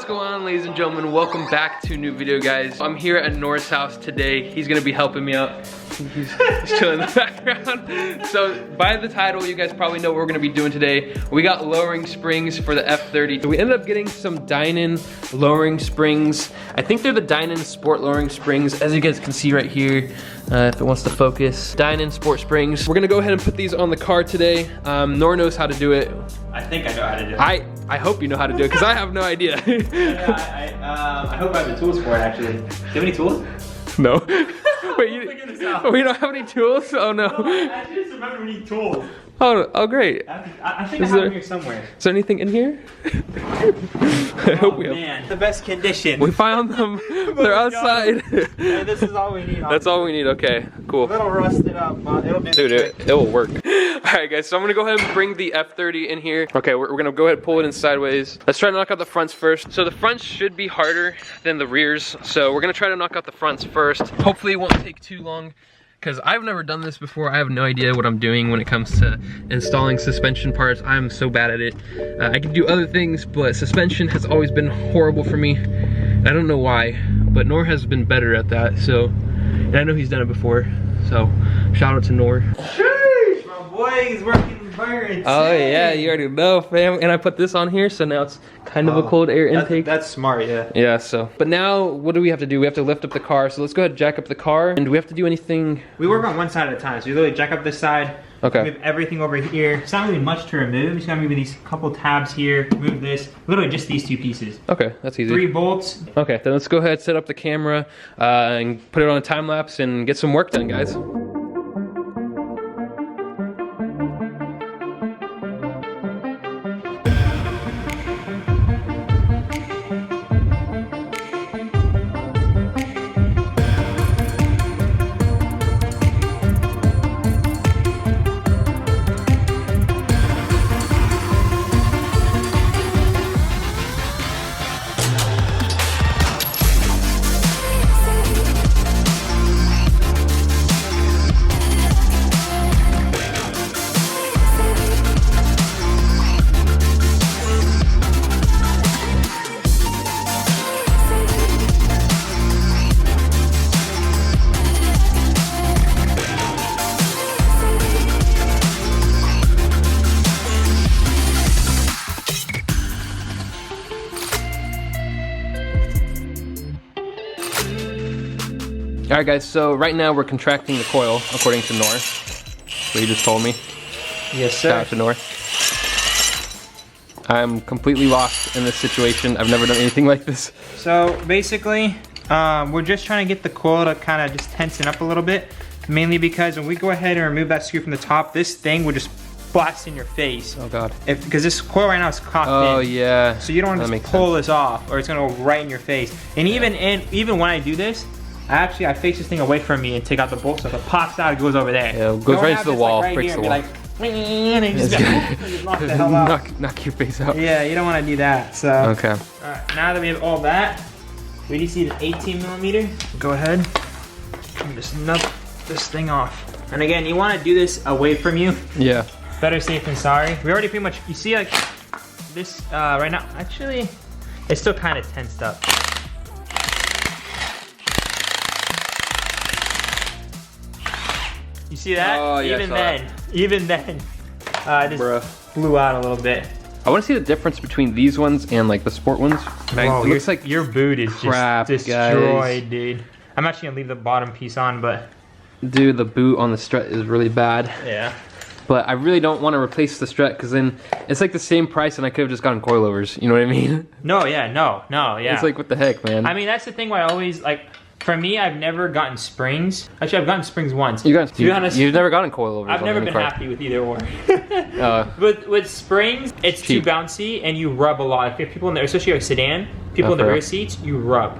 going on, ladies and gentlemen? Welcome back to a new video, guys. I'm here at Nora's house today. He's gonna be helping me out. He's chilling in the background. So by the title, you guys probably know what we're gonna be doing today. We got lowering springs for the F30. So we ended up getting some Dynan lowering springs. I think they're the Dynan Sport lowering springs, as you guys can see right here. If it wants to focus. Dynan Sport springs. We're gonna go ahead and put these on the car today. Nora knows how to do it. I think I know how to do it. I hope you know how to do it, because I have no idea. I hope I have the tools for it, actually. Do you have any tools? No. Wait, we don't have any tools? Oh no. I just remember we need tools. Oh great. I think I have them here somewhere. Is there anything in here? I hope we have. Man, the best condition. We found them. They're outside. Yeah, this is all we need. That's all we need. Okay, cool. A little rusted up, but it'll be. Dude, it will work. All right, guys. So I'm gonna go ahead and bring the F30 in here. Okay, we're gonna go ahead and pull it in sideways. Let's try to knock out the fronts first. So the fronts should be harder than the rears. So we're gonna try to knock out the fronts first. Hopefully it won't take too long, because I've never done this before. I have no idea what I'm doing when it comes to installing suspension parts. I'm so bad at it. I can do other things, but suspension has always been horrible for me. I don't know why, but Nor has been better at that. So, and I know he's done it before. So, shout out to Nor. Sheesh, my boy is working birds. Oh yeah, you already know, fam. And I put this on here, so now it's kind of a cold air intake. That's smart, yeah. Yeah, so. But now, what do we have to do? We have to lift up the car. So let's go ahead and jack up the car. And do we have to do anything? We work on one side at a time. So you literally jack up this side. Okay. Move everything over here. It's not really much to remove. You just gotta move these couple tabs here. Move this. Literally just these two pieces. Okay, that's easy. 3 bolts. Okay, then let's go ahead, set up the camera, and put it on a time lapse and get some work done, guys. All right, guys, so right now we're contracting the coil, according to Nor. What you just told me. Yes, sir. Shout out to Nor. I'm completely lost in this situation. I've never done anything like this. So basically, we're just trying to get the coil to kind of just tension up a little bit. Mainly because when we go ahead and remove that screw from the top, this thing will just blast in your face. Oh God. Because this coil right now is cocked in. Oh yeah. So you don't want to just pull this off, or it's gonna go right in your face. And even when I do this, I face this thing away from me and take out the bolt, so if it pops out, it goes over there. Yeah, it goes right into the wall, breaks the wall. Like, and you just knock the hell out. Knock your face out. Yeah, you don't want to do that. So. Okay. All right, now that we have all that, we just need an 18mm. Go ahead and just nut this thing off. And again, you want to do this away from you. Yeah. Better safe than sorry. We already pretty much, you see like this right now, actually, it's still kind of tensed up. You see that? Oh, yeah, even then, it just flew out a little bit. I want to see the difference between these ones and like the sport ones. Whoa, it looks like your boot is just destroyed, dude. I'm actually gonna leave the bottom piece on, but dude, the boot on the strut is really bad. Yeah. But I really don't want to replace the strut, because then it's like the same price and I could have just gotten coilovers. You know what I mean? No, yeah, no, yeah. It's like, what the heck, man? I mean, that's the thing where I always like. For me, I've never gotten springs. Actually, I've gotten springs once. To be honest, you've never gotten coilovers. I've never been happy with either or. With springs, it's too bouncy and you rub a lot. If you have people in there, especially a sedan, people in the rear seats, you rub.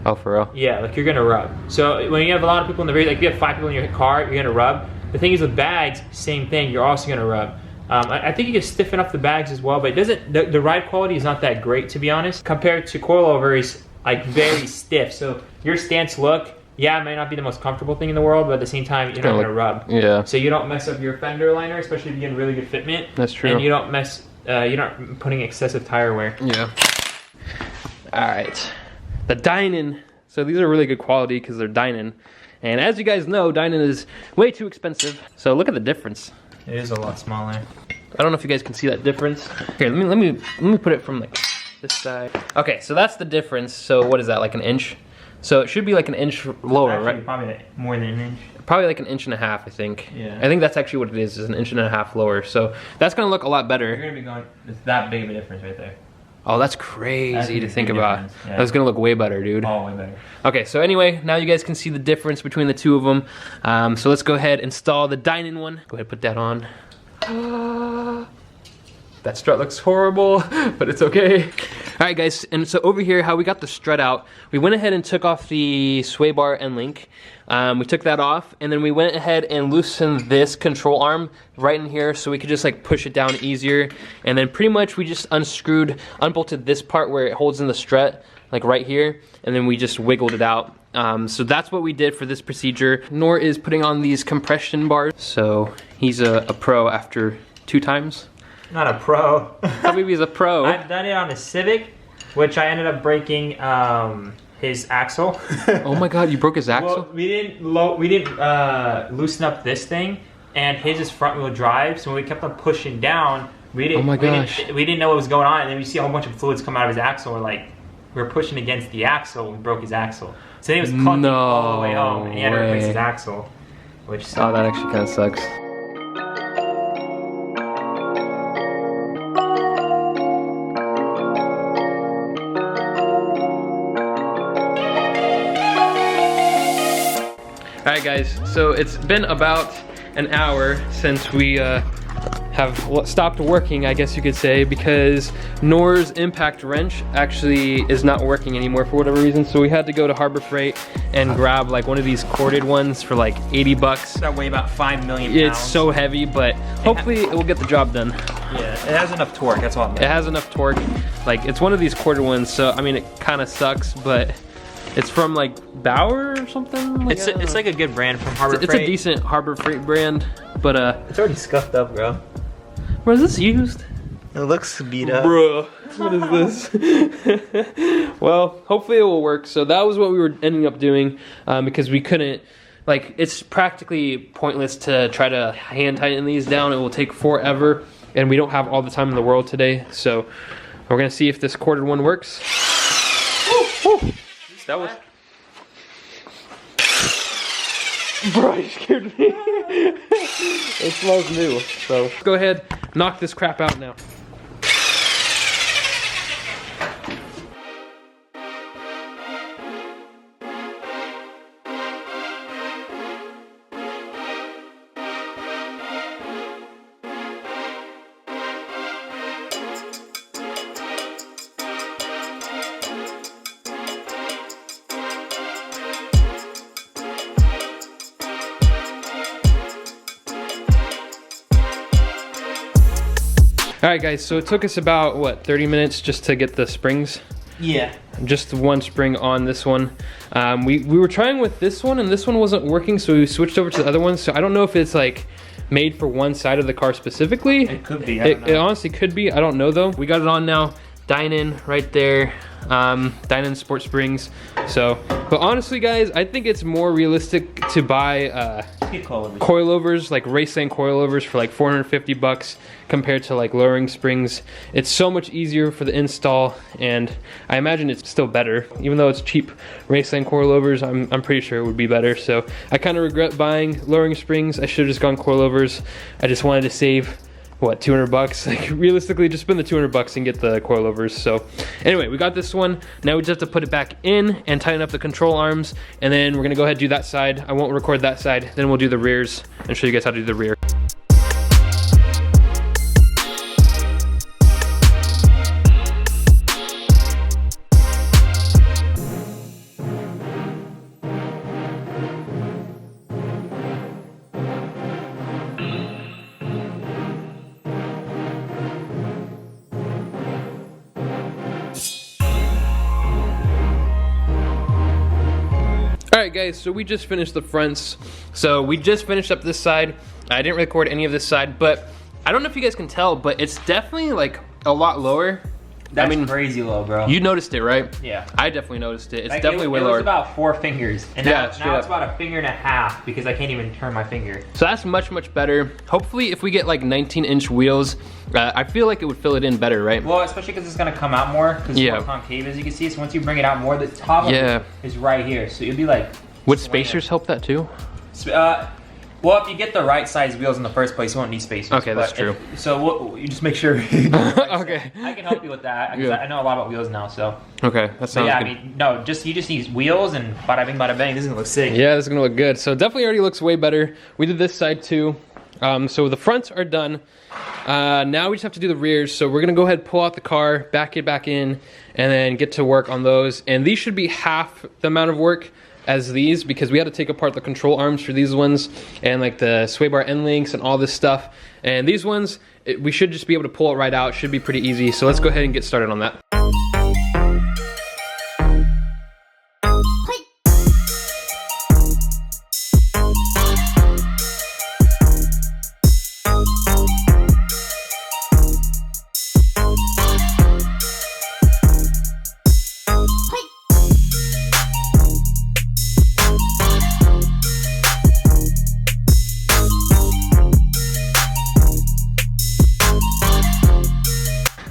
Oh, for real? Yeah, like you're gonna rub. So when you have a lot of people in the rear, like if you have 5 people in your car, you're gonna rub. The thing is with bags, same thing. You're also gonna rub. I think you can stiffen up the bags as well, but it doesn't. The ride quality is not that great, to be honest, compared to coilovers. Like very stiff. So your stance look, yeah, it might not be the most comfortable thing in the world, but at the same time, you're not gonna rub. Yeah. So you don't mess up your fender liner, especially if you get really good fitment. That's true. And you don't mess, you're not putting excessive tire wear. Yeah. All right, the Dynan. So these are really good quality because they're Dynan. And as you guys know, Dynan is way too expensive. So look at the difference. It is a lot smaller. I don't know if you guys can see that difference. Here, let me put it from like this side. Okay, so that's the difference. So what is that, like an inch? So it should be like an inch lower, Actually, right? probably more than an inch. Probably like an inch and a half, I think. Yeah. I think that's actually what it is an inch and a half lower. So that's gonna look a lot better. You're gonna be going, it's that big of a difference right there. Oh, that's crazy to think big about. difference, yeah. That's gonna look way better, dude. Oh, way better. Okay, so anyway, now you guys can see the difference between the two of them. So let's go ahead and install the Dynan one. Go ahead, put that on. That strut looks horrible, but it's okay. All right, guys, and so over here, how we got the strut out, we went ahead and took off the sway bar end link. We took that off, and then we went ahead and loosened this control arm right in here so we could just like push it down easier. And then pretty much we just unbolted this part where it holds in the strut, like right here, and then we just wiggled it out. So that's what we did for this procedure. Nor is putting on these compression bars. So he's a pro after 2 times. Not a pro. Maybe he's a pro. I've done it on a Civic, which I ended up breaking his axle. Oh my God, you broke his axle? Well, we didn't loosen up this thing, and his is front wheel drive. So when we kept on pushing down, we didn't. Oh my gosh. We didn't know what was going on, and then we see a whole bunch of fluids come out of his axle. We're pushing against the axle. We broke his axle. So he was clunking all the way home, and he had to replace his axle, which sucked. Oh, that actually kind of sucks. Alright guys, so it's been about an hour since we have stopped working, I guess you could say, because Nor's impact wrench actually is not working anymore for whatever reason, so we had to go to Harbor Freight and grab like one of these corded ones for like 80 bucks. That weigh about 5 million pounds. It's so heavy, but hopefully it will get the job done. Yeah, it has enough torque, that's all. It has enough torque. Like, it's one of these corded ones, so I mean, it kind of sucks, but it's from like Bauer or something. Like, it's like a good brand from Harbor Freight. It's a decent Harbor Freight brand, but it's already scuffed up, bro. Where is this used? It looks beat up. Bruh, what is this? Well, hopefully it will work. So that was what we were ending up doing because we couldn't, like, it's practically pointless to try to hand tighten these down. It will take forever, and we don't have all the time in the world today. So we're gonna see if this corded one works. Woo, woo. That was... Bro, you scared me. It smells new, so go ahead, knock this crap out now. Alright guys, so it took us about, what, 30 minutes just to get the springs? Yeah. Just one spring on this one. We were trying with this one and this one wasn't working, so we switched over to the other one. So I don't know if it's like made for one side of the car specifically. It could be, I don't know. It honestly could be, I don't know though. We got it on now, Dynan right there. Dynan Sport Springs. So, but honestly guys, I think it's more realistic to buy coilovers, like race lane coilovers for like 450 bucks compared to like lowering springs. It's so much easier for the install, and I imagine it's still better. Even though it's cheap race lane coilovers, I'm pretty sure it would be better. So I kind of regret buying lowering springs. I should have just gone coilovers. I just wanted to save, what, 200 bucks? Like realistically, just spend the 200 bucks and get the coilovers. So anyway, we got this one. Now we just have to put it back in and tighten up the control arms, and then we're gonna go ahead and do that side. I won't record that side, then we'll do the rears and show you guys how to do the rear. Alright guys, so we just finished the fronts. So we just finished up this side. I didn't record any of this side, but I don't know if you guys can tell, but it's definitely like a lot lower. That's crazy low, bro. You noticed it, right? Yeah. I definitely noticed it. It's like definitely way lower. It was about 4 fingers, and yeah, now it's about 1.5 fingers because I can't even turn my finger. So that's much better. Hopefully, if we get like 19-inch wheels, I feel like it would fill it in better, right? Well, especially because it's gonna come out more because it's more concave, as you can see. So once you bring it out more, the top of it is right here. So it'd be like. Would spacers help that too? Well, if you get the right size wheels in the first place, you won't need spacers. Okay, that's true. So you just make sure. Okay. I can help you with that. I know a lot about wheels now, so. Okay, that sounds good. I mean, no, you just need wheels and bada bing, bada bang. This is gonna look sick. Yeah, this is gonna look good. So it definitely already looks way better. We did this side too. So the fronts are done. Now we just have to do the rears. So we're gonna go ahead and pull out the car, back it back in, and then get to work on those. And these should be half the amount of work as these, because we had to take apart the control arms for these ones and like the sway bar end links and all this stuff. And these ones, we should just be able to pull it right out. Should be pretty easy. So let's go ahead and get started on that.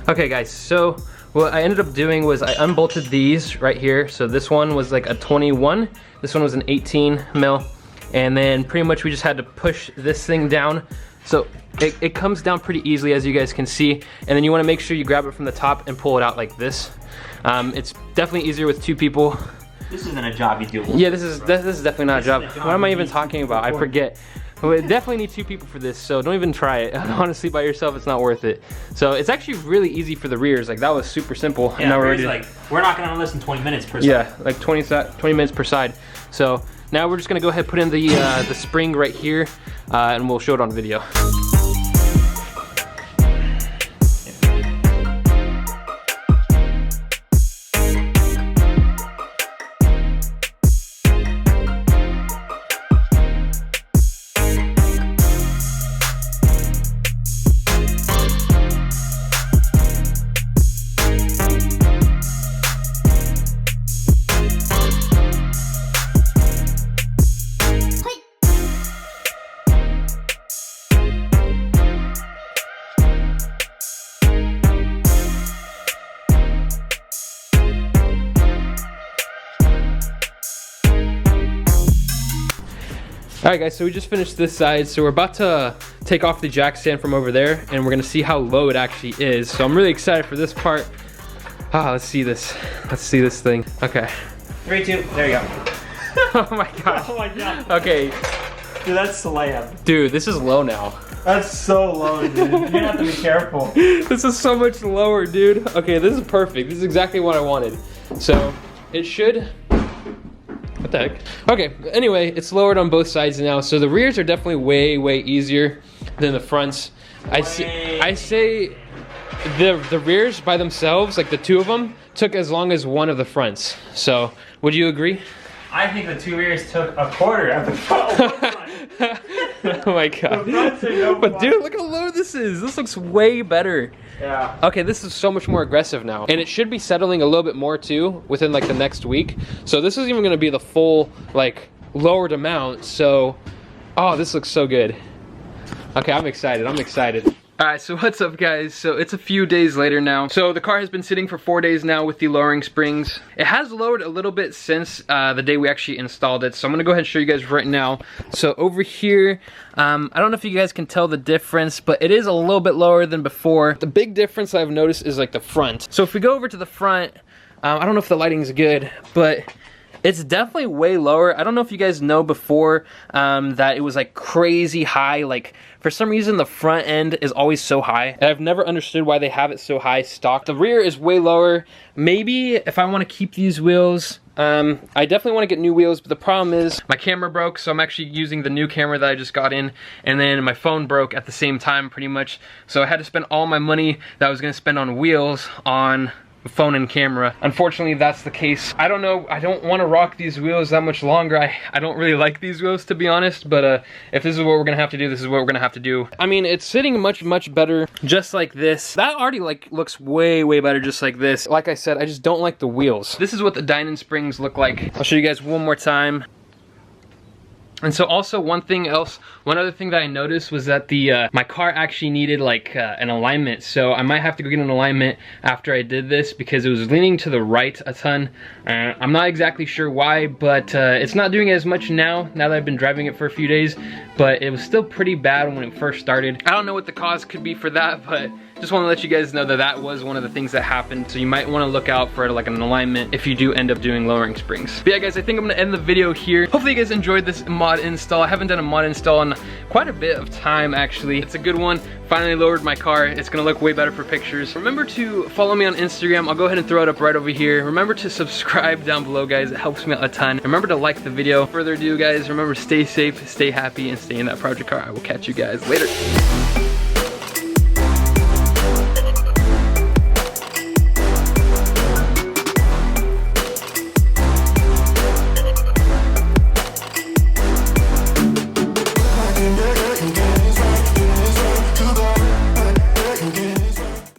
Okay guys, so what I ended up doing was I unbolted these right here. So this one was like a 21, this one was an 18 mil, and then pretty much we just had to push this thing down. So it comes down pretty easily, as you guys can see, and then you want to make sure you grab it from the top and pull it out like this. It's definitely easier with 2 people. This isn't a job you do. Yeah, this is definitely not a job. What am I even talking about? I forget. We definitely need 2 people for this, so don't even try it. Honestly, by yourself, it's not worth it. So it's actually really easy for the rears. Like that was super simple. Yeah, now we're knocking on this in 20 minutes per side. Yeah, like 20 minutes per side. So now we're just gonna go ahead and put in the spring right here, and we'll show it on video. All right guys, so we just finished this side. So we're about to take off the jack stand from over there, and we're gonna see how low it actually is. So I'm really excited for this part. Let's see this. Let's see this thing. Okay. 3, 2, there you go. Oh my god. Oh my god. Okay. Dude, that's slam. Dude, this is low now. That's so low, dude. You're gonna have to be careful. This is so much lower, dude. Okay, this is perfect. This is exactly what I wanted. So it should. What the heck? Okay, anyway, it's lowered on both sides now. So the rears are definitely way easier than the fronts. I say the rears by themselves, like the 2 of them, took as long as 1 of the fronts. So would you agree? I think the 2 rears took a quarter of the front. Oh my god. But dude, look how low this is. This looks way better. Yeah. Okay, this is so much more aggressive now. And it should be settling a little bit more too within like the next week. So this is even gonna be the full like lowered amount. So, oh, this looks so good. Okay, I'm excited, I'm excited. All right, so what's up guys? So it's a few days later now. So the car has been sitting for 4 days now with the lowering springs. It has lowered a little bit since the day we actually installed it. So I'm gonna go ahead and show you guys right now. So over here, I don't know if you guys can tell the difference, but it is a little bit lower than before. The big difference I've noticed is like the front. So if we go over to the front, I don't know if the lighting's good, but it's definitely way lower. I don't know if you guys know before that it was like crazy high. Like for some reason the front end is always so high. And I've never understood why they have it so high stock. The rear is way lower. Maybe if I want to keep these wheels, I definitely want to get new wheels, but the problem is my camera broke, so I'm actually using the new camera that I just got in, and then my phone broke at the same time pretty much. So I had to spend all my money that I was going to spend on wheels on phone and camera. Unfortunately, that's the case. I don't know, I don't want to rock these wheels that much longer. I don't really like these wheels, to be honest, but if this is what we're gonna have to do, this is what we're gonna have to do. I mean, it's sitting much better just like this. That already like looks way better just like this. Like I said, I just don't like the wheels. This is what the Dynon springs look like. I'll show you guys one more time. And so also one other thing that I noticed was that my car actually needed like an alignment. So I might have to go get an alignment after I did this because it was leaning to the right a ton. I'm not exactly sure why, but it's not doing as much now that I've been driving it for a few days, but it was still pretty bad when it first started. I don't know what the cause could be for that, but just want to let you guys know that that was one of the things that happened. So you might want to look out for like an alignment if you do end up doing lowering springs. But yeah guys, I think I'm gonna end the video here. Hopefully you guys enjoyed this mod install. I haven't done a mod install in quite a bit of time actually. It's a good one. Finally lowered my car. It's gonna look way better for pictures. Remember to follow me on Instagram. I'll go ahead and throw it up right over here. Remember to subscribe down below guys. It helps me out a ton. Remember to like the video. Further ado guys, remember stay safe, stay happy, and stay in that project car. I will catch you guys later.